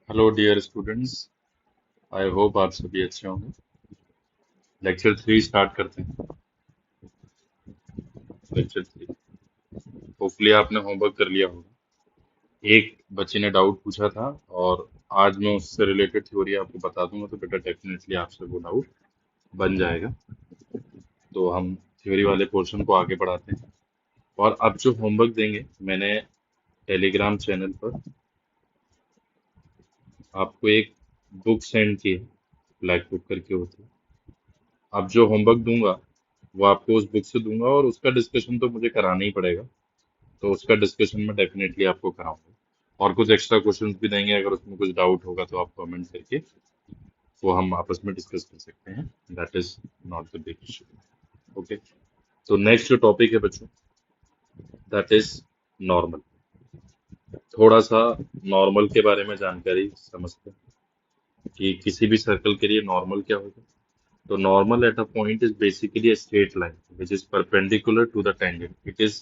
Hello dear students. I hope आप सभी अच्छे होंगे। लेक्चर 3 स्टार्ट करते हैं। लेक्चर 3, होपफुली आपने होमवर्क कर लिया होगा। एक बच्चे ने डाउट पूछा था और आज मैं उससे रिलेटेड थ्योरी आपको बता दूंगा, तो बेटा डेफिनेटली आपसे वो डाउट बन जाएगा। तो हम थ्योरी वाले पोर्शन को आगे बढ़ाते हैं। और अब जो होमवर्क देंगे, मैंने टेलीग्राम चैनल पर आपको एक बुक सेंड की है, ब्लैक बुक करके होती है। अब जो होमवर्क दूंगा वो आपको उस बुक से दूंगा और उसका डिस्कशन तो मुझे कराना ही पड़ेगा। तो उसका डिस्कशन में डेफिनेटली आपको कराऊंगा और कुछ एक्स्ट्रा क्वेश्चंस भी देंगे। अगर उसमें कुछ डाउट होगा तो आप कमेंट करके वो हम आपस में डिस्कस कर सकते हैं। That is not the big issue. Okay, तो नेक्स्ट जो टॉपिक है बच्चों, दैट इज नॉर्मल। थोड़ा सा नॉर्मल के बारे में जानकारी समझते हैं कि किसी भी सर्कल के लिए नॉर्मल क्या होगा। तो normal at a point is basically a straight line which is perpendicular to the tangent. It is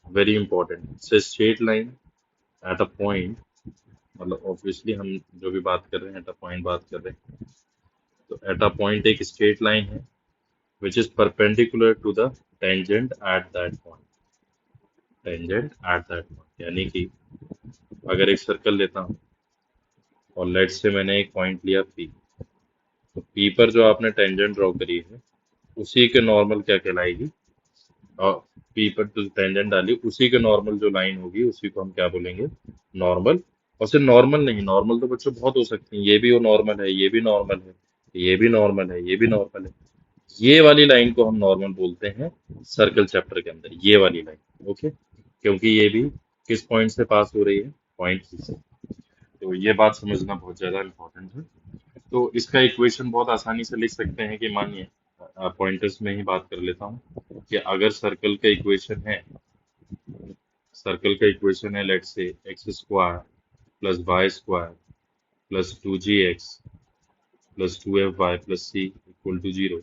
very important. It's a straight line at a point, मतलब ऑब्वियसली हम जो भी बात कर रहे हैं एट अ पॉइंट बात कर रहे हैं। तो एट अ पॉइंट एक स्ट्रेट लाइन है which is perpendicular to the tangent at that point. Tangent at that point यानी कि अगर एक सर्कल लेता हूँ और लेट्स से मैंने एक पॉइंट लिया पी, तो पी पर जो आपने टेंजेंट ड्रॉ करी है उसी के नॉर्मल क्या कहलाएगी। और पी पर जो टेंजेंट डाली उसी के नॉर्मल जो लाइन होगी उसी को हम क्या बोलेंगे, नॉर्मल। और सिर्फ नॉर्मल नहीं, नॉर्मल तो बच्चों बहुत हो सकती हैं। ये भी वो नॉर्मल है, ये भी नॉर्मल है, ये भी नॉर्मल है, ये भी नॉर्मल है। ये वाली लाइन को हम नॉर्मल बोलते हैं सर्कल चैप्टर के अंदर, ये वाली लाइन। ओके, क्योंकि ये भी किस पॉइंट से पास हो रही है, पॉइंट सी से। तो ये बात समझना बहुत ज्यादा इंपॉर्टेंट है। तो इसका इक्वेशन बहुत आसानी से लिख सकते हैं कि मानिए, पॉइंटर्स में ही बात कर लेता हूँ कि अगर सर्कल का इक्वेशन है let's say x square plus y square plus 2gx plus 2fy plus c equal to 0।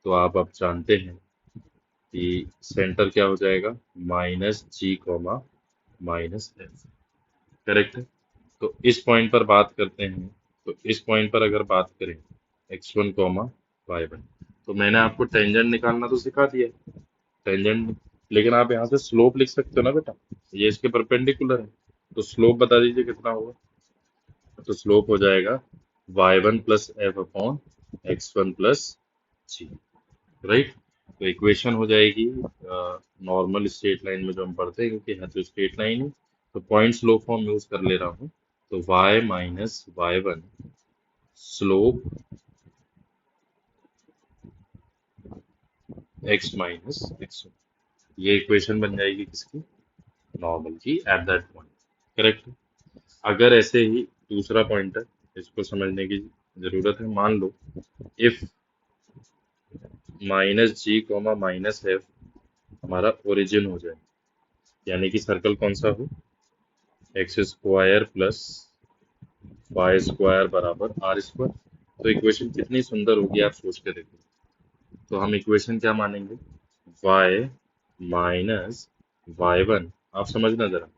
तो आप अब जानते हैं कि सेंटर क्या हो जाएगा, minus g comma minus F. Correct है। तो इस पॉइंट पर बात करते हैं। तो इस पॉइंट पर अगर बात करें x1 कॉमा y1, तो मैंने आपको टेंजेंट निकालना तो सिखा दिया, टेंजेंट। लेकिन आप यहाँ से स्लोप लिख सकते हो ना बेटा, ये इसके परपेंडिकुलर है। तो स्लोप बता दीजिए कितना होगा। तो स्लोप हो जाएगा y1 plus f upon x1 plus g. Right. तो इक्वेशन हो जाएगी नॉर्मल स्ट्रेट लाइन में जो हम पढ़ते हैं, क्योंकि है तो स्ट्रेट लाइन है तो पॉइंट स्लोप फॉर्म यूज कर ले रहा हूँ। तो y minus y1 slope x minus x1, ये इक्वेशन बन जाएगी किसकी, नॉर्मल की एट दैट पॉइंट। करेक्ट। अगर ऐसे ही दूसरा पॉइंट है, इसको समझने की जरूरत है। मान लो if minus g comma minus f हमारा ओरिजिन हो जाए, यानी कि सर्कल कौन सा हो, x square plus y square बराबर आर स्क्वायर। तो इक्वेशन कितनी सुंदर होगी आप सोच के देखो। तो हम इक्वेशन क्या मानेंगे, y माइनस y1, आप समझना जरा,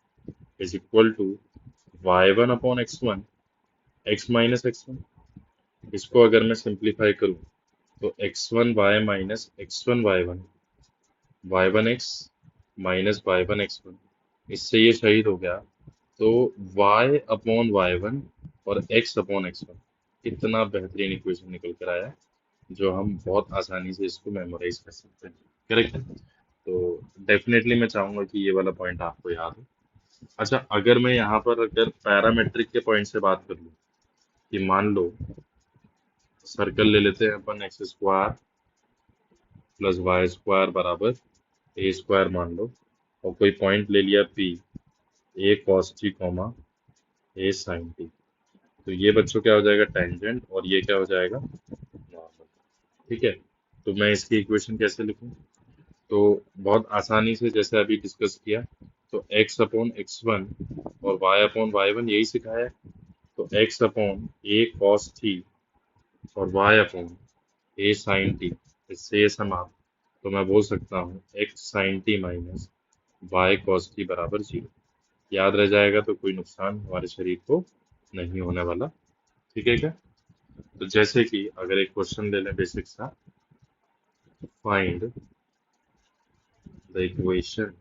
is equal to y1 upon x1, x minus x1। इसको अगर मैं सिंप्लीफाई करूं तो x1 y minus x1 y1, y1x minus y1x1, इससे ये शहीद हो गया। तो y अपॉन y1 और x अपॉन x1, कितना बेहतरीन इक्वेशन निकल कर आया, जो हम बहुत आसानी से इसको मेमोराइज कर सकते हैं। करेक्ट है। तो डेफिनेटली मैं चाहूंगा कि ये वाला पॉइंट आपको याद हो। अच्छा, अगर मैं यहाँ पर अगर पैरामेट्रिक के पॉइंट से बात कर लूँ कि मान लो सर्कल ले लेते हैं अपन, x square plus y square बराबर ए स्क्वायर मान लो, और कोई पॉइंट ले लिया पी, ए कॉस टी कॉमा ए साइन टी। तो ये बच्चों क्या हो जाएगा, टेंजेंट, और ये क्या हो जाएगा, नॉर्मल। ठीक है। तो मैं इसकी इक्वेशन कैसे लिखूं, तो बहुत आसानी से, जैसे अभी डिस्कस किया, तो x अपॉन x1 और y अपॉन y1 यही सिखाया है। तो x अपॉन ए कॉस थी और y upon a sine t, इससे ये समाप्त। तो मैं बोल सकता हूँ x sine t minus y cos t बराबर 0। याद रह जाएगा तो कोई नुकसान हमारे शरीर को नहीं होने वाला। ठीक है क्या? तो जैसे कि अगर एक क्वेश्चन ले लें बेसिक सा, find the equation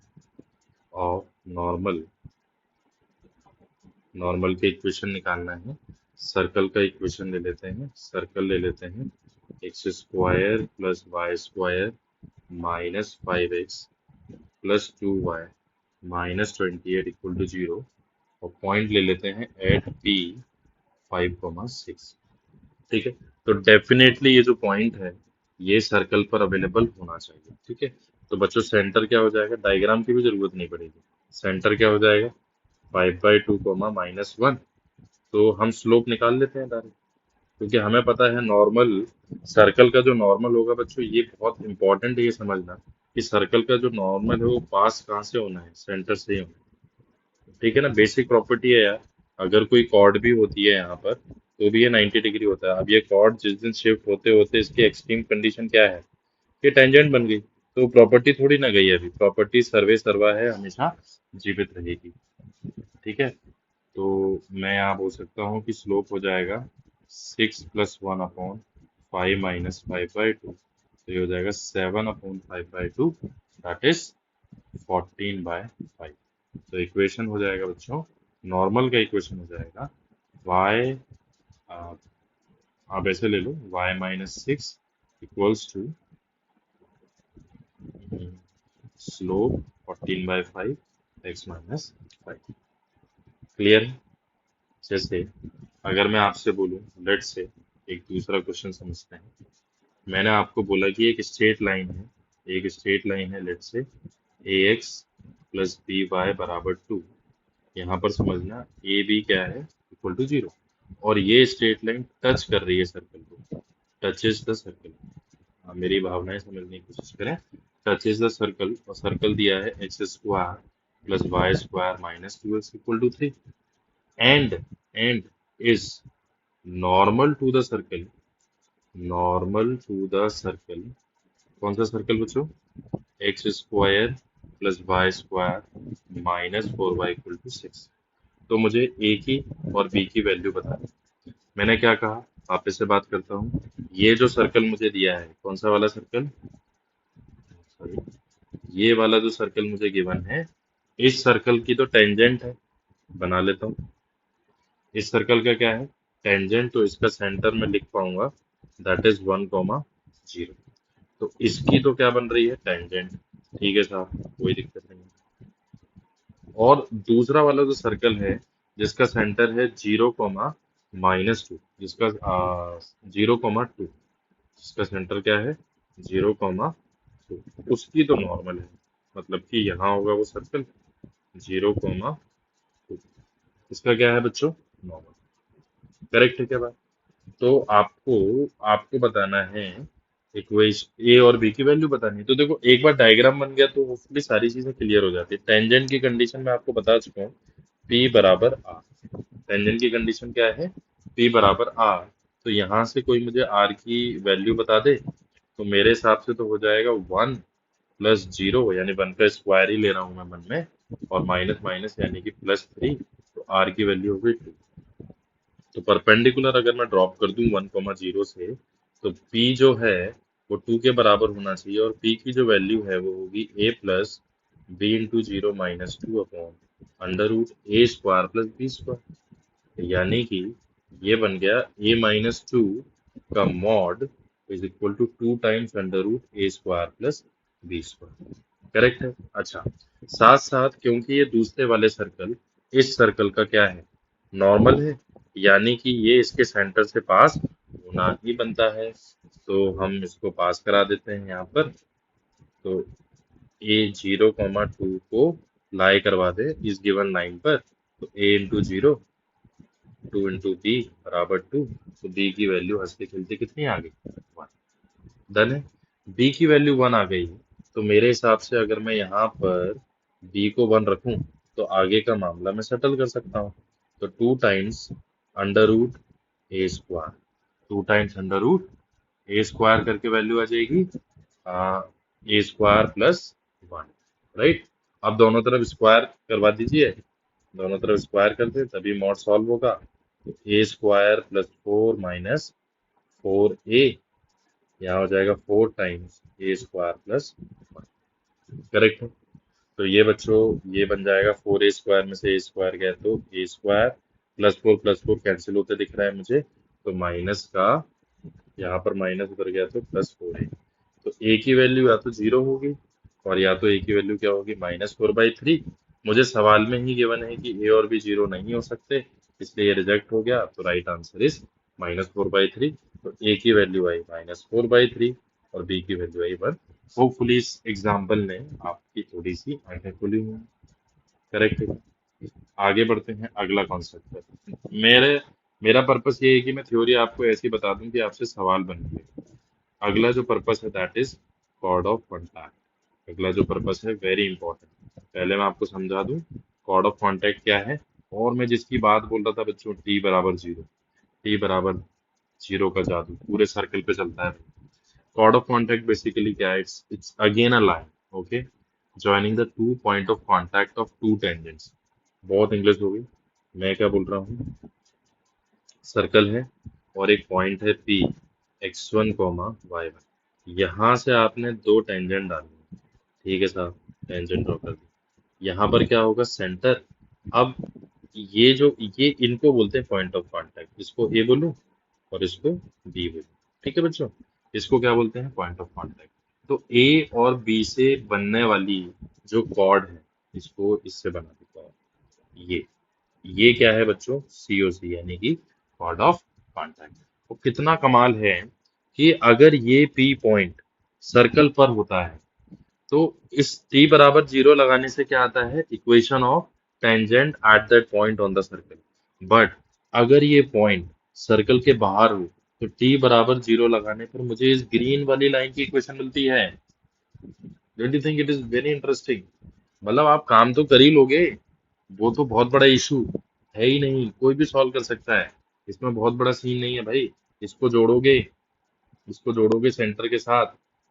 of normal. Normal के इक्वेशन निकालना है। सर्कल का इक्वेशन ले लेते हैं, सर्कल ले लेते हैं, x square plus y square minus 5x plus 2y minus 28 equal to 0, और पॉइंट ले लेते हैं एट पी 5,6। ठीक है, तो डेफिनेटली ये जो पॉइंट है ये सर्कल पर अवेलेबल होना चाहिए। ठीक है, तो बच्चों सेंटर क्या हो जाएगा, डायग्राम की भी जरूरत नहीं पड़ेगी। सेंटर क्या हो जाएगा, 5/2 कोमा -1। तो हम स्लोप निकाल लेते हैं डायरेक्ट, क्योंकि हमें पता है नॉर्मल, सर्कल का जो नॉर्मल होगा बच्चों, ये बहुत इंपॉर्टेंट है ये समझना कि सर्कल का जो नॉर्मल है वो पास कहाँ से होना है, सेंटर से ही होना है। ठीक है ना, बेसिक प्रॉपर्टी है यार। अगर कोई कॉर्ड भी होती है यहाँ पर तो भी ये 90 डिग्री होता है। अब ये कॉर्ड जिस दिन शिफ्ट होते होते इसकी एक्सट्रीम कंडीशन क्या है, ये टेंजेंट बन गई, तो प्रॉपर्टी थोड़ी ना गई है अभी, प्रॉपर्टी सर्वे सर्वा है, हमेशा जीवित रहेगी। ठीक है, तो मैं यहाँ बोल सकता हूँ कि स्लोप हो जाएगा 6+1/5 - 5/2, तो ये हो जाएगा 7/5/2, दैट इज 14/5। तो इक्वेशन हो जाएगा बच्चों, नॉर्मल का इक्वेशन हो जाएगा y, आप ऐसे ले लो, y-6 equals to slope 14/5 x-5। Clear है? जैसे अगर मैं आपसे बोलूं, लेट से एक दूसरा क्वेश्चन समझते हैं। मैंने आपको बोला कि एक स्ट्रेट लाइन है, एक स्ट्रेट लाइन है, लेट से ax प्लस बी वाई बराबर 2। यहाँ पर समझना ए बी क्या है, इक्वल टू 0, और ये स्ट्रेट लाइन टच कर रही है सर्कल को, टचेस द सर्कल। मेरी भावनाएं समझने की कोशिश करें। टचेस द सर्कल, और सर्कल दिया है x square plus y square minus 2x equal to 3, and is normal to the circle, normal to the circle. कौन सा सर्कल बच्चों, x square plus y square minus 4y equal to 6। तो मुझे ए की और बी की वैल्यू बता। मैंने क्या कहा, वापस से बात करता हूँ। ये जो सर्कल मुझे दिया है, कौन सा वाला सर्कल, सॉरी, ये वाला जो सर्कल मुझे गिवन है, इस सर्कल की तो टेंजेंट है, बना लेता हूँ। इस सर्कल का क्या है, टेंजेंट, तो इसका सेंटर में लिख पाऊंगा, दैट इज 1,0। तो इसकी तो क्या बन रही है, टेंजेंट। ठीक है साहब, कोई दिक्कत नहीं है। और दूसरा वाला जो सर्कल है जिसका सेंटर है 0,-2, जिसका 0,2, जिसका सेंटर क्या है 0,2, उसकी तो नॉर्मल है, मतलब कि यहाँ होगा वो सर्कल 0,2। इसका क्या है बच्चों, नॉर्मल। करेक्ट है क्या बात? तो आपको आपको बताना है, इक्वेशन ए और बी की वैल्यू बतानी है। तो देखो, एक बार डायग्राम बन गया तो होपफुली सारी चीजें क्लियर हो जाती है। टेंजेंट की कंडीशन मैं आपको बता चुका हूँ, पी बराबर आर। टेंजेंट की कंडीशन क्या है, पी बराबर आर। तो यहाँ से कोई मुझे आर की वैल्यू बता दे, तो मेरे हिसाब से तो हो जाएगा 1+0, यानी 1 का स्क्वायर ही ले रहा हूँ मैं मन में, और माइनस माइनस यानी कि +3, तो आर की वैल्यू हो गई 2। तो परपेंडिकुलर अगर मैं ड्रॉप कर दूं 1,0 से, तो P जो है वो 2 के बराबर होना चाहिए, और P की जो वैल्यू है वो होगी a plus b into 0 - 2 upon √a² + b²। यानी कि ये बन गया a-2 का mod is equal to 2 times √a² + b²। Correct है? अच्छा, साथ साथ क्योंकि ये दूसरे वाले सर्कल इस सर्कल का क्या है, नॉर्मल है, यानी कि ये इसके सेंटर से पास होना ही बनता है। तो हम इसको पास करा देते हैं यहाँ पर। तो ए 0,2 को लाई करवा दे इस गिवन लाइन पर, तो a इंटू 0, 2 इंटू बी बराबर 2। तो बी की वैल्यू हंसते खेलते कितनी आ गई, 1। डन है, बी की वैल्यू 1 आ गई। तो मेरे हिसाब से अगर मैं यहाँ पर बी को 1 रखूं तो आगे का मामला मैं सेटल कर सकता हूँ। तो 2 टाइम्स √a², 2 टाइम्स √a² करके वैल्यू आ जाएगी a² + 1। राइट, अब दोनों तरफ स्क्वायर करवा दीजिए, दोनों तरफ स्क्वायर कर दे तभी मॉड सॉल्व होगा। तो ए स्क्वायर प्लस 4 - 4a, यहाँ हो जाएगा 4 टाइम्स ए स्क्वायर प्लस 1। करेक्ट है। तो ये बच्चों ये बन जाएगा 4a² में से a स्क्वायर गया तो a² प्लस 4 कैंसिल होते दिख रहा है मुझे, तो माइनस का यहाँ पर माइनस उधर गया तो +4a। तो a की वैल्यू या तो 0 होगी और या तो a की वैल्यू क्या होगी -4/3। मुझे सवाल में ही गिवन है कि a और b 0 नहीं हो सकते, इसलिए ये रिजेक्ट हो गया। तो राइट आंसर इज -4/3। तो a की वैल्यू आई -4/3 और b की वैल्यू आई 1। होपफुली इस एग्जाम्पल ने आपकी थोड़ी सी आंखें खुली हुई। करेक्ट है। आगे बढ़ते हैं अगला कॉन्सेप्ट पर। मेरा पर्पस ये है कि मैं थ्योरी आपको ऐसी बता दूं कि आपसे सवाल बन गए। अगला जो पर्पस है that is chord of contact. अगला जो पर्पस है वेरी इंपॉर्टेंट। पहले मैं आपको समझा दूं कॉर्ड ऑफ कॉन्टैक्ट क्या है। और मैं जिसकी बात बोल रहा था बच्चों टी बराबर जीरो, टी बराबर जीरो का जादू पूरे सर्कल पे चलता है। कॉर्ड ऑफ कॉन्टैक्ट बेसिकली क्या है, it's again a line, okay, joining the two point of contact of to tangents. बहुत इंग्लिश हो गई। मैं क्या बोल रहा हूँ, सर्कल है और एक पॉइंट है P, x1, y1। यहाँ से आपने दो टेंजेंट डालने, ठीक है साहब, टेंजेंट ड्रॉ कर दी। यहाँ पर क्या होगा सेंटर। अब ये इनको बोलते हैं पॉइंट ऑफ कांटेक्ट। इसको ए बोलूं और इसको बी बोलूं, ठीक है बच्चों। इसको क्या बोलते हैं पॉइंट ऑफ कांटेक्ट। तो ए और बी से बनने वाली जो कॉर्ड है इसको इससे बना देता हूँ। ये क्या है बच्चों, COC यानी कि कॉर्ड ऑफ कांटेक्ट। तो कितना कमाल है कि अगर ये P पॉइंट सर्कल पर होता है तो इस t बराबर 0 लगाने से क्या आता है, equation of tangent at that point on the circle. But अगर ये पॉइंट सर्कल के बाहर हो तो t बराबर 0 लगाने पर मुझे इस ग्रीन वाली लाइन की इक्वेशन मिलती है। Don't you think it is very interesting. मतलब आप काम तो कर ही लोगे, वो तो बहुत बड़ा इशू है ही नहीं, कोई भी सॉल्व कर सकता है। इसमें बहुत बड़ा सीन नहीं है भाई। इसको जोड़ोगे इसको जोड़ोगे सेंटर के साथ,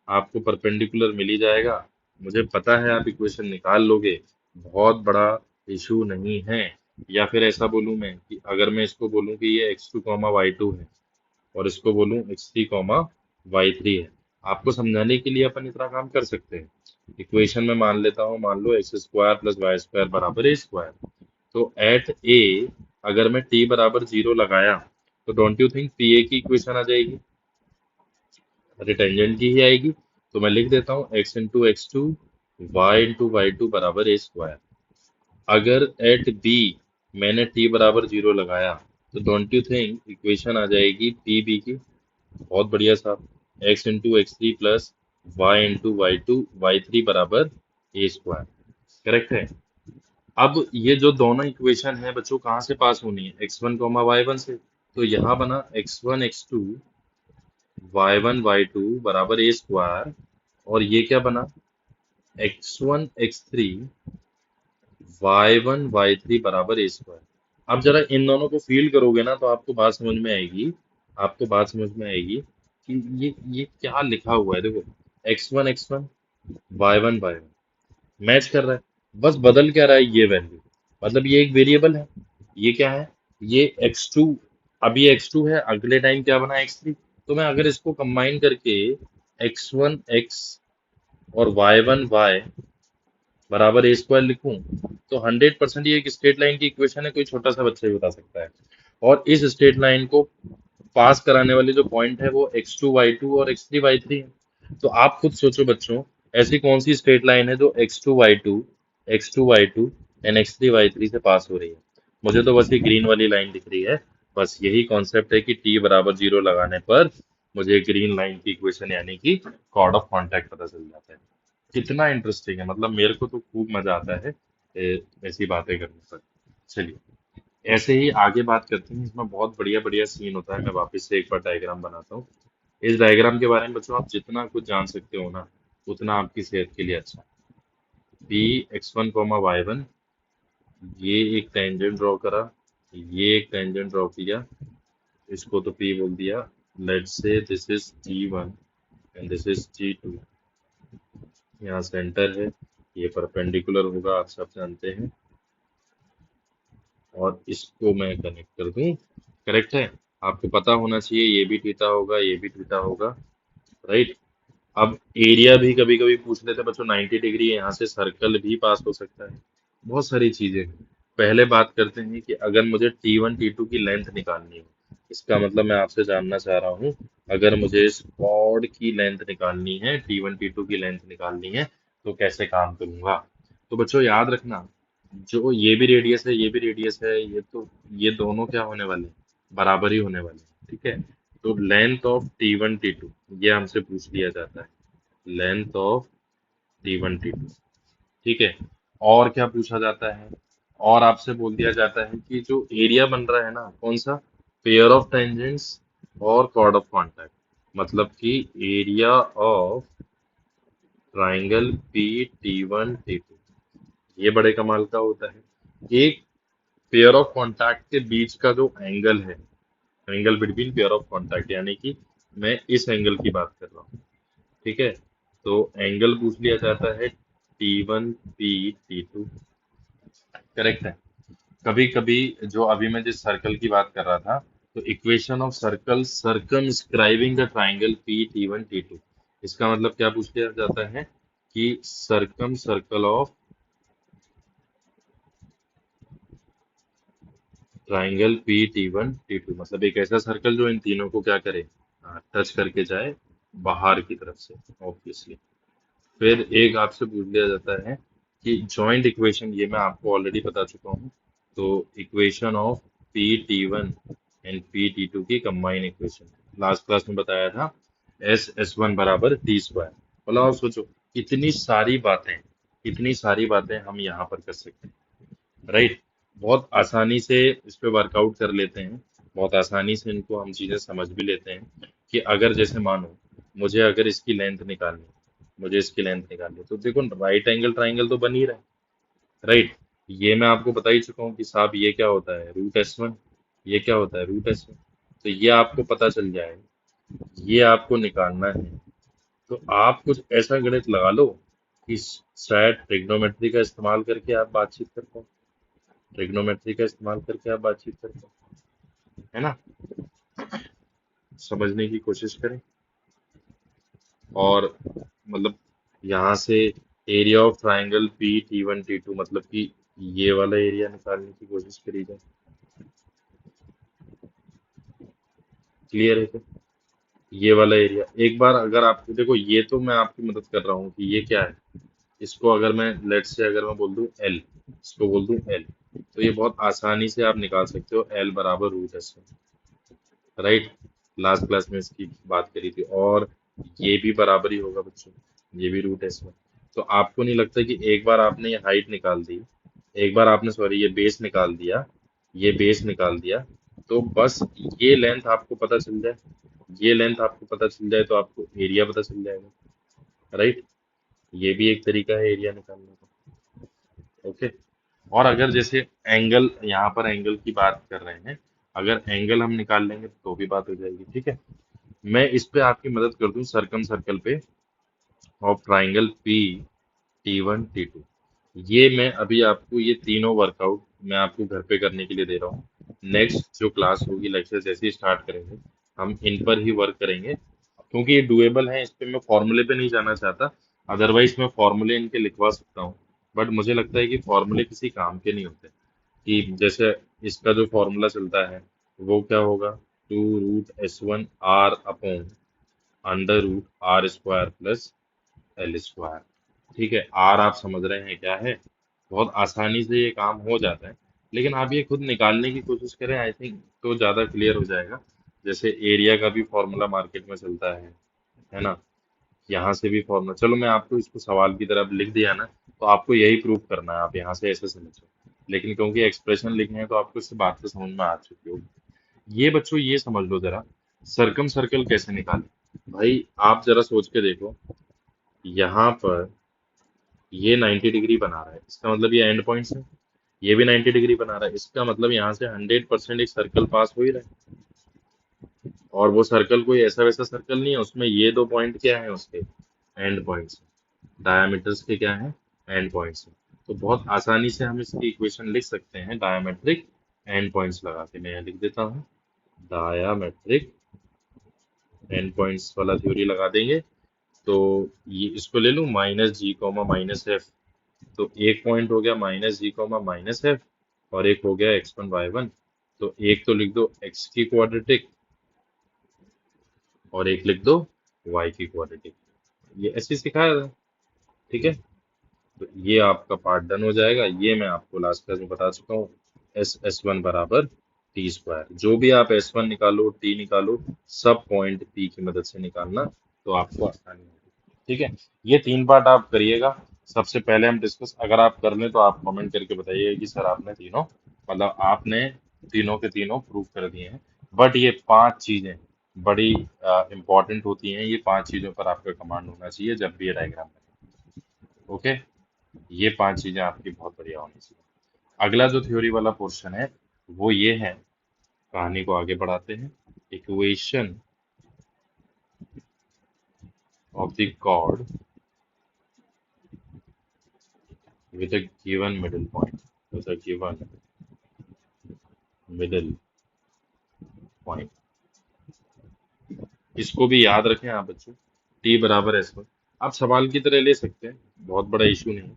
आपको परपेंडिकुलर मिल ही जाएगा। मुझे पता है आप इक्वेशन निकाल लोगे, बहुत बड़ा इशू नहीं है। या फिर ऐसा बोलूं मैं कि अगर मैं इसको बोलूं कि ये x2, y2 है और इसको बोलूं x3, y3 है, आपको समझाने के लिए अपन इतना काम कर सकते हैं। इक्वेशन में मान लेता हूँ, मान लो x² + y² बराबर a²। तो एट ए अगर मैं t बराबर 0 लगाया तो don't you think P A की इक्वेशन आ जाएगी, अरे टेंजेंट की ही आएगी। तो मैं लिख देता हूँ x × x2 y × y2 बराबर a²। अगर एट बी मैंने t बराबर 0 लगाया तो डोंट यू थिंक इक्वेशन आ जाएगी पी बी की। बहुत बढ़िया साहब, x × x3 plus y × y2 y3 बराबर a²। करेक्ट है। अब ये जो दोनों इक्वेशन है बच्चों कहाँ से पास होनी है, x1, y1 से। तो यहाँ बना x1 x2 y1 y2 बराबर a² और ये क्या बना x1 x3 y1 y3 बराबर a²। अब जरा इन दोनों को फील करोगे ना तो आपको बात समझ में आएगी, आपको बात समझ में आएगी कि ये क्या लिखा हुआ है। देखो x1 x1 y1 y1 match कर रहा है, बस बदल क्या रहा है ये वैल्यू। मतलब ये एक वेरिएबल है, ये क्या है, ये x2। अब ये x2 है, अगले टाइम क्या बना x3। तो मैं अगर इसको कंबाइन करके x1 x और y1 y बराबर a² लिखूं तो 100% ये एक स्ट्रेट लाइन की इक्वेशन है, कोई छोटा सा बच्चा ही बता सकता है। और इस स्ट्रेट लाइन को पास कराने वाले जो पॉइंट है वो x2 y2 और x3 y3 है। तो आप खुद सोचो बच्चों, ऐसी कौन सी स्ट्रेट लाइन है जो x2 y2 and x3 y3 से पास हो रही है। मुझे तो बस ये ग्रीन वाली लाइन दिख रही है। बस यही कॉन्सेप्ट है कि t बराबर 0 लगाने पर मुझे ग्रीन लाइन की इक्वेशन यानी कि कॉर्ड ऑफ कॉन्टैक्ट पता चल जाता है। कितना इंटरेस्टिंग है, मतलब मेरे को तो खूब मजा आता है ऐसी बातें करने पर। चलिए ऐसे ही आगे बात करते हैं। इसमें बहुत बढ़िया बढ़िया सीन होता है। मैं वापस से एक बार डायग्राम बनाता हूँ। इस डायग्राम के बारे में बच्चों आप जितना कुछ जान सकते हो ना उतना आपकी सेहत के लिए अच्छा है। पी x1, y1, ये एक टेंजेंट ड्रॉ करा, ये एक टेंजेंट ड्रॉ किया, इसको तो P बोल दिया। Let's say this is G1 and this is G2। यहाँ सेंटर है, ये परपेंडिकुलर होगा, आप सब जानते हैं। और इसको मैं कनेक्ट कर दूं करेक्ट है? आपको पता होना चाहिए ये भी थीटा होगा, ये भी थीटा होगा, राइट? अब एरिया भी कभी कभी पूछ लेते हैं बच्चों, 90 डिग्री है, यहाँ से सर्कल भी पास हो सकता है, बहुत सारी चीजें हैं। पहले बात करते हैं कि अगर मुझे T1 T2 की लेंथ निकालनी हो, इसका मतलब मैं आपसे जानना चाह रहा हूँ, अगर मुझे इस कॉर्ड की लेंथ निकालनी है, T1 T2 की लेंथ निकालनी है, तो कैसे काम करूंगा? तो बच्चों याद रखना, जो ये भी रेडियस है, ये भी रेडियस है, ये दोनों क्या होने वाले हैं? बराबर ही होने वाले हैं, ठीक है? तो लेंथ ऑफ T1 T2 ये हमसे पूछ लिया जाता है, लेंथ ऑफ T1 T2, ठीक है? और क्या पूछा जाता है? और आपसे बोल दिया जाता है कि जो एरिया बन रहा है ना, कौन सा? पेयर ऑफ टेंजेंट्स और कॉर्ड ऑफ कॉन्टैक्ट, मतलब कि area of triangle P T1 T2, ये बड़े कमाल का होता है। एक पेयर ऑफ कॉन्टैक्ट के बीच का जो एंगल है, angle between pair of contact, यानी कि मैं इस एंगल की बात कर रहा हूँ, ठीक है? तो एंगल पूछ लिया जाता है T1 P T2, करेक्ट है? कभी कभी जो अभी मैं जिस सर्कल की बात कर रहा था, तो equation of circle circumscribing the triangle P T1 T2, इसका मतलब क्या पूछ लिया जाता है कि circum circle of triangle P T1 T2, मतलब एक ऐसा सर्कल जो इन तीनों को क्या करे, टच करके जाए बाहर की तरफ से, ऑब्वियसली। फिर एक आपसे पूछ लिया जाता है कि जॉइंट इक्वेशन, ये मैं आपको ऑलरेडी बता चुका हूँ, तो equation of P T1 and P T2 की कंबाइन इक्वेशन, लास्ट क्लास में बताया था, S S1 बराबर T²। बोला, आप सोचो, इतनी सारी बातें, इतनी सारी बातें हम यहाँ पर कर सकते हैं, राइट? बहुत आसानी से इस पे वर्कआउट कर लेते हैं, बहुत आसानी से इनको हम चीजें समझ भी लेते हैं कि अगर जैसे मानो मुझे अगर इसकी लेंथ निकालनी है, मुझे इसकी लेंथ निकालनी है, तो देखो राइट एंगल ट्राइंगल तो बन ही रहा है, राइट? ये मैं आपको बता ही चुका हूँ कि साहब ये क्या होता है, √S1, ये क्या होता है, √S1। तो ये आपको पता चल जाए, ये आपको निकालना है, तो आप कुछ ऐसा गणित लगा लो कि शायद ट्रिग्नोमेट्री का इस्तेमाल करके आप बातचीत कर पाओ, ट्रिग्नोमेट्री का इस्तेमाल करके आप बातचीत कर पाओ, है ना? समझने की कोशिश करें। और मतलब यहाँ से area of triangle P T1 T2, मतलब कि ये वाला एरिया निकालने की कोशिश करी जाए। क्लियर है क्या? ये वाला एरिया, एक बार अगर आपको देखो, ये तो मैं आपकी मदद कर रहा हूँ कि ये क्या है, इसको अगर मैं लेट से अगर मैं बोल दूं L, इसको बोल दूं L, तो ये बहुत आसानी से आप निकाल सकते हो, L बराबर √S1, राइट? लास्ट क्लास में इसकी बात करी थी। और ये भी बराबर ही होगा बच्चों, ये भी √S1। तो आपको नहीं लगता कि एक बार आपने ये हाइट निकाल दी, एक बार आपने सॉरी ये बेस निकाल दिया, ये बेस निकाल दिया, तो बस ये लेंथ आपको पता चल जाए, ये लेंथ आपको पता चल जाए तो आपको एरिया पता चल जाएगा, राइट? ये भी एक तरीका है एरिया निकालने का, ओके? और अगर जैसे एंगल, यहाँ पर एंगल की बात कर रहे हैं, अगर एंगल हम निकाल लेंगे तो भी बात हो जाएगी, ठीक है? मैं इस पे आपकी मदद कर दूं, सर्कम सर्कल पे of triangle P T1 T2, ये मैं अभी आपको ये तीनों वर्कआउट मैं आपको घर पे करने के लिए दे रहा हूँ। नेक्स्ट जो क्लास होगी, लेक्चर जैसे ही स्टार्ट करेंगे, हम इन पर ही वर्क करेंगे, क्योंकि ये डुएबल है, इस पे मैं फॉर्मूले पे नहीं जाना चाहता, अदरवाइज मैं फॉर्मूले इनके लिखवा सकता हूँ, बट मुझे लगता है कि फॉर्मूले किसी काम के नहीं होते। कि जैसे इसका जो फॉर्मूला चलता है वो क्या होगा, 2√S1 R upon √R² plus L², ठीक है? आर आप समझ रहे हैं क्या है, बहुत आसानी से ये काम हो जाता है, लेकिन आप ये खुद निकालने की कोशिश करें, आई थिंक तो ज़्यादा क्लियर हो जाएगा। जैसे एरिया का भी फॉर्मूला मार्केट में चलता है ना? यहाँ से भी फॉर्मूला, चलो मैं आपको इसको सवाल की तरफ लिख दिया ना, तो आपको यही प्रूव करना है, आप यहाँ से ऐसे समझो, लेकिन क्योंकि एक्सप्रेशन लिखे हैं तो आपको इससे बात से समझ में आ चुकी होगी। ये बच्चों ये समझ लो जरा, सर्कम सर्कल कैसे निकाले, भाई आप जरा सोच के देखो, यहाँ पर ये 90 डिग्री बना रहा है, इसका मतलब ये एंड पॉइंट्स है, ये भी 90 डिग्री बना रहा है, इसका मतलब यहाँ से 100% एक सर्कल पास हो ही रहा है, और वो सर्कल कोई ऐसा वैसा सर्कल नहीं है, उसमें ये दो पॉइंट क्या है उसके, एंड पॉइंट्स, डायमीटर्स के क्या है, एंड पॉइंट्स। तो बहुत आसानी से हम इसकी इक्वेशन लिख सकते हैं डायमेट्रिक एंड पॉइंट्स लगा के, मैं यहाँ लिख देता हूँ, डायामेट्रिक एंड पॉइंट्स वाला थ्योरी लगा देंगे। तो ये इसको ले लूं minus g comma minus F. तो एक पॉइंट हो गया minus g comma minus F और एक हो गया x1 y1। तो एक तो लिख दो x की क्वाड्रेटिक और एक लिख दो y की क्वाड्रेटिक। ये ऐसे सिखाया था, ठीक है। तो ये आपका पार्ट डन हो जाएगा। ये मैं आपको लास्ट क्लास में बता चुका हूँ, S1 बराबर टी स्क्वायर। जो भी आप S1 निकालो टी निकालो, सब पॉइंट P की मदद से निकालना, तो आपको आसानी होगी, ठीक है। ये तीन पार्ट आप करिएगा। सबसे पहले हम डिस्कस अगर आप कर लें तो आप कमेंट करके बताइए कि सर आपने तीनों, मतलब आपने तीनों के तीनों प्रूव कर दिए हैं। बट ये पांच चीजें बड़ी इंपॉर्टेंट होती हैं। ये पांच चीजों पर आपका कमांड होना चाहिए जब भी ये डायग्राम बने। ओके, ये पांच चीजें आपकी बहुत बढ़िया होनी चाहिए। अगला जो थ्योरी वाला पोर्शन है वो ये है, कहानी को आगे बढ़ाते हैं। Equation of the chord with a given middle point, with a given middle point। इसको भी याद रखें आप बच्चों, t बराबर s1। आप सवाल की तरह ले सकते हैं, बहुत बड़ा इशू नहीं है।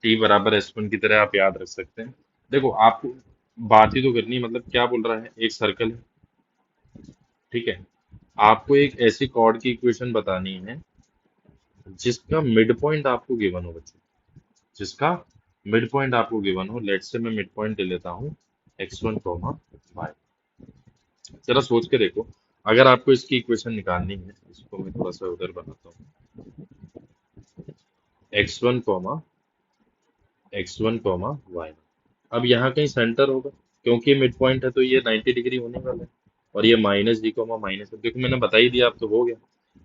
t बराबर s1 की तरह आप याद रख सकते हैं। देखो आपको बात ही तो करनी है, मतलब क्या बोल रहा है, एक सर्कल है, ठीक है। आपको एक ऐसी कॉर्ड की इक्वेशन बतानी है जिसका मिड पॉइंट आपको गिवन हो बच्चों, जिसका मिड पॉइंट आपको गिवन हो। लेट से मैं मिड पॉइंट ले लेता हूँ x1 कॉमा वाई। जरा सोच के देखो, अगर आपको इसकी इक्वेशन निकालनी है, इसको मैं थोड़ा सा उधर बनाता हूँ, x1 comma x1 comma Y. अब यहाँ कहीं सेंटर होगा, क्योंकि मिड पॉइंट है तो ये 90 डिग्री होने वाला है। और ये माइनस जी कॉमा माइनस, देखो मैंने बता ही दिया, अब तो हो गया।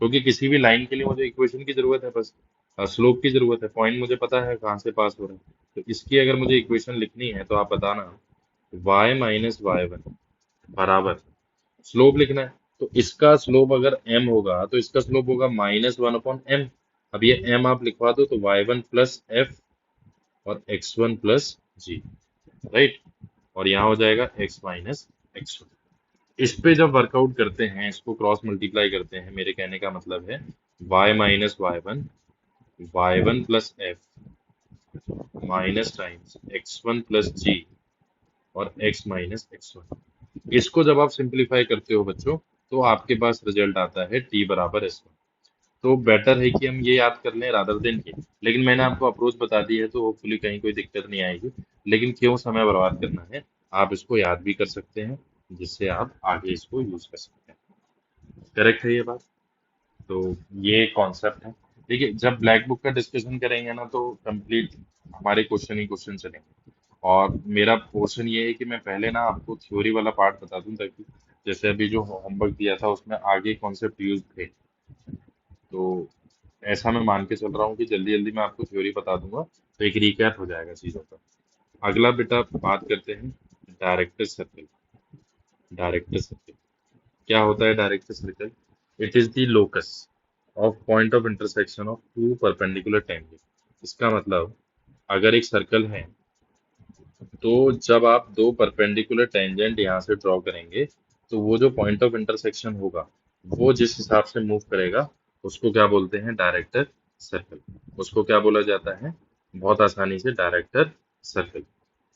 क्योंकि किसी भी लाइन के लिए मुझे इक्वेशन की जरूरत है, बस स्लोप की जरूरत है। पॉइंट मुझे पता है कहाँ से पास हो रहा है। तो इसकी अगर मुझे इक्वेशन लिखनी है तो आप बताना, y माइनस वाई वन बराबर स्लोप लिखना है। तो इसका स्लोप अगर m होगा तो इसका स्लोप होगा -1/m। अब ये m आप लिखवा दो तो y1 प्लस एफ और x1 प्लस जी, राइट। और यहाँ हो जाएगा x माइनस x1। इस पे जब वर्कआउट करते हैं, इसको क्रॉस मल्टीप्लाई करते हैं, मेरे कहने का मतलब है y minus y1 plus f minus times x1 plus g और x माइनस x1। इसको जब आप सिंप्लीफाई करते हो बच्चों, तो आपके पास रिजल्ट आता है t बराबर s1। तो बेटर है कि हम ये याद कर लें रादर देन कि, लेकिन मैंने आपको अप्रोच बता दी है तो होपफुली कहीं कोई दिक्कत नहीं आएगी। लेकिन क्यों समय बर्बाद करना है, आप इसको याद भी कर सकते हैं, जिससे आप आगे इसको यूज कर सकते हैं। करेक्ट है ये बात। तो ये कॉन्सेप्ट है। देखिए जब ब्लैक बुक का डिस्कशन करेंगे ना तो कंप्लीट हमारे क्वेश्चन ही क्वेश्चन चलेंगे। और मेरा पोर्शन ये है कि मैं पहले ना आपको थ्योरी वाला पार्ट बता दूं, ताकि जैसे अभी जो होमवर्क दिया था उसमें आगे कॉन्सेप्ट यूज थे। तो ऐसा मैं मान के चल रहा हूँ कि जल्दी जल्दी मैं आपको थ्योरी बता दूंगा, तो एक रिकैप हो जाएगा चीजों का। अगला बेटा बात करते हैं डायरेक्टर सर्कल। डायरेक्टर सर्कल क्या होता है? Director circle, it is the locus of point of intersection of two perpendicular tangent. इसका मतलब अगर एक सर्कल है तो जब आप दो परपेंडिकुलर टेंजेंट यहाँ से ड्रॉ करेंगे, तो वो जो पॉइंट ऑफ इंटरसेक्शन होगा वो जिस हिसाब से मूव करेगा उसको क्या बोलते हैं? Director circle. उसको क्या बोला जाता है? बहुत आसानी से डायरेक्टर सर्कल,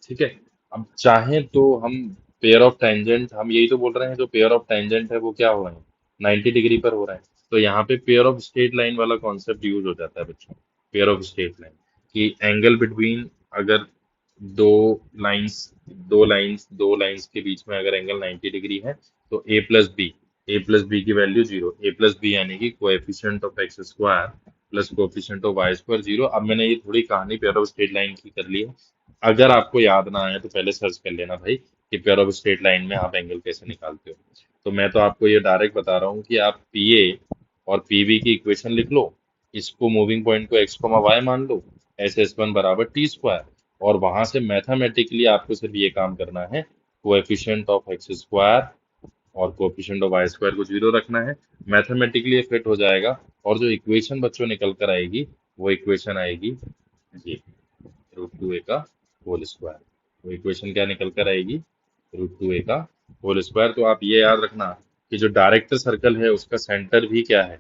ठीक है। अब चाहे तो हम पेयर ऑफ टेंजेंट, हम यही तो बोल रहे हैं, जो पेयर ऑफ टेंजेंट है वो क्या हो रहे हैं? 90 डिग्री पर हो रहे हैं। तो यहाँ पे पेयर ऑफ स्ट्रेट लाइन वाला कॉन्सेप्ट यूज हो जाता है बच्चों। पेयर ऑफ स्ट्रेट लाइन कि एंगल बिटवीन, अगर दो लाइंस दो लाइंस के बीच में अगर एंगल 90 डिग्री है, तो ए प्लस बी की value zero. A plus b यानी कि coefficient of x square plus coefficient of y square zero. अब मैंने ये थोड़ी कहानी पेयर ऑफ स्ट्रेट लाइन की कर ली है। अगर आपको याद ना आए तो पहले सर्च कर लेना भाई कि पेयर ऑफ स्ट्रेट लाइन में आप एंगल कैसे निकालते हो। तो मैं तो आपको ये डायरेक्ट बता रहा हूँ कि आप पी ए और पीबी की इक्वेशन लिख लो, इसको मूविंग पॉइंट को एक्स कॉमा वाई मान लो, SS1 बराबर टी स्क्वायर। और वहां से मैथमेटिकली आपको सिर्फ ये काम करना है, कोएफिशिएंट ऑफ एक्स स्क्वायर और कोएफिशिएंट ऑफ वाई स्क्वायर को जीरो रखना है। मैथमेटिकली ये फिट हो जाएगा। और जो इक्वेशन बच्चों निकल कर आएगी वो इक्वेशन आएगी ये, √2a का होल स्क्वायर। वो इक्वेशन क्या निकल कर आएगी? √2a का होल स्क्वायर। तो आप ये याद रखना कि जो डायरेक्टर सर्कल है उसका सेंटर भी क्या है,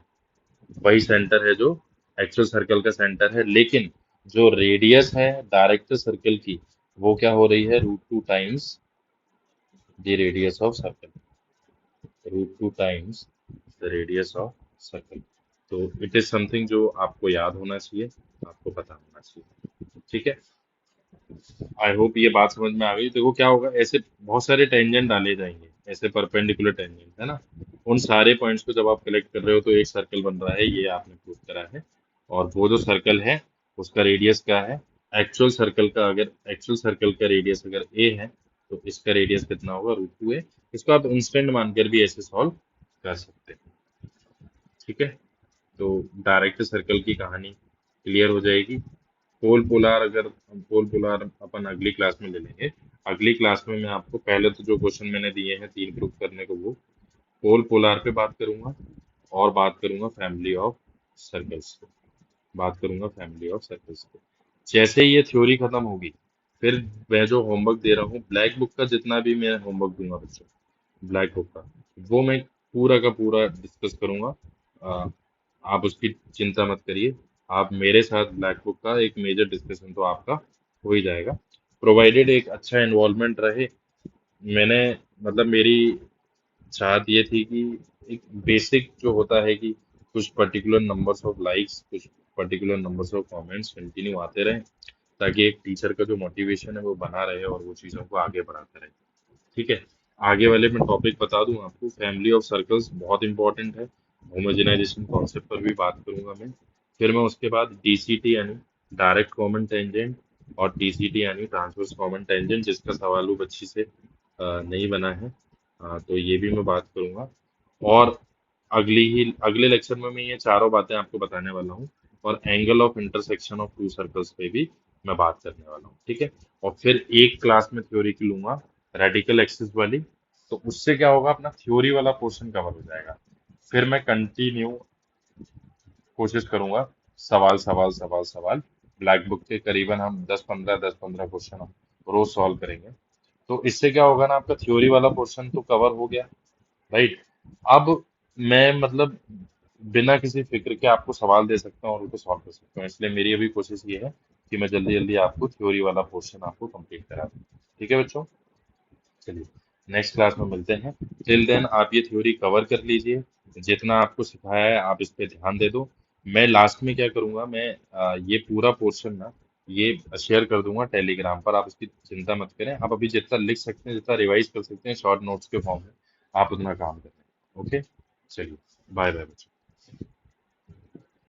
वही सेंटर है जो एक्चुअल सर्कल का सेंटर है, लेकिन जो रेडियस है डायरेक्टर सर्कल की वो क्या हो रही है, √2 times the radius of circle, √2 times the radius of circle. तो इट इज समथिंग जो आपको याद होना चाहिए, आपको पता होना चाहिए। ठीक है, आई होप ये बात समझ में आ गई। देखो क्या होगा, ऐसे बहुत सारे टेंजेंट डाले जाएंगे, ऐसे परपेंडिकुलर टेंजेंट है ना। उन सारे पॉइंट्स को जब आप कलेक्ट कर रहे हो तो एक सर्कल बन रहा है, ये आपने प्रूव करा है। और वो जो सर्कल है उसका रेडियस क्या है, एक्चुअल सर्कल का, अगर एक्चुअल सर्कल का रेडियस अगर ए है तो इसका रेडियस कितना होगा, √2a। इसको आप इंस्टेंट मानकर भी ऐसे सॉल्व कर सकते हैं। ठीक है, तो डायरेक्ट सर्कल की कहानी क्लियर हो जाएगी। पोल पोलार, अगर पोल पोलार अपन अगली क्लास में ले लेंगे। अगली क्लास में मैं आपको पहले तो जो क्वेश्चन मैंने दिए हैं तीन प्रूफ करने को, वो पोल पोलार पे बात करूंगा, और बात करूंगा फैमिली ऑफ सर्कल्स पे, बात करूंगा फैमिली ऑफ सर्कल्स पे। जैसे ही ये थ्योरी खत्म होगी, फिर मैं जो होमवर्क दे रहा हूँ ब्लैक बुक का, जितना भी मैं होमवर्क दूंगा बच्चों ब्लैक बुक का, वो मैं पूरा का पूरा डिस्कस करूंगा। अ, आप उसकी चिंता मत करिए। आप मेरे साथ ब्लैक बुक का एक मेजर डिस्कशन तो आपका हो ही जाएगा, प्रोवाइडेड एक अच्छा इन्वॉल्वमेंट रहे। मैंने मतलब मेरी चाहत ये थी कि एक बेसिक जो होता है कि कुछ पर्टिकुलर नंबर्स ऑफ लाइक्स, कुछ particular numbers of comments continue आते रहे, ताकि एक टीचर का जो मोटिवेशन है वो बना रहे और वो चीज़ों को आगे बढ़ाता रहे। ठीक है, आगे वाले मैं टॉपिक बता दूं आपको, फैमिली ऑफ सर्कल्स बहुत इंपॉर्टेंट है। होमोजेनाइजेशन कॉन्सेप्ट पर भी बात करूंगा मैं। फिर मैं उसके बाद डीसीटी यानी डायरेक्ट कॉमन टेंजेंट, और टीसीटी यानी ट्रांसवर्स कॉमन टेंजेंट, जिसका सवाल वो अच्छी से नहीं बना है, तो ये भी मैं बात करूंगा। और अगले लेक्चर में मैं ये चारों बातें आपको बताने वाला हूँ, और angle of intersection of to circles पे भी मैं बात करने वाला हूँ। ठीक है, और फिर एक क्लास में थ्योरी की लूंगा, रेडिकल एक्सिस वाली। तो उससे क्या होगा, अपना थ्योरी वाला पोर्शन कवर हो जाएगा। फिर मैं कंटिन्यू कोशिश करूंगा, सवाल सवाल सवाल सवाल, ब्लैक बुक के करीबन हम 10-15 क्वेश्चन रोज सॉल्व करेंगे। तो इससे क्या होगा ना, आपका थ्योरी वाला पोर्शन तो कवर हो गया, राइट। अब मैं मतलब बिना किसी फिक्र के आपको सवाल दे सकता हूँ और उनको सॉल्व कर सकता हूँ, इसलिए मेरी अभी कोशिश ये है कि मैं जल्दी जल्दी आपको थ्योरी वाला पोर्शन आपको कंप्लीट करा दूँ। ठीक है बच्चों, चलिए नेक्स्ट क्लास में मिलते हैं। टिल देन आप ये थ्योरी कवर कर लीजिए, जितना आपको सिखाया है आप इस पे ध्यान दे दो। मैं लास्ट में क्या करूंगा, मैं ये पूरा पोर्शन ना ये शेयर कर दूंगा टेलीग्राम पर, आप इसकी चिंता मत करें। आप अभी जितना लिख सकते हैं, जितना रिवाइज कर सकते हैं शॉर्ट नोट्स के फॉर्म में, आप उतना काम करें। ओके, चलिए, बाय बाय बच्चों।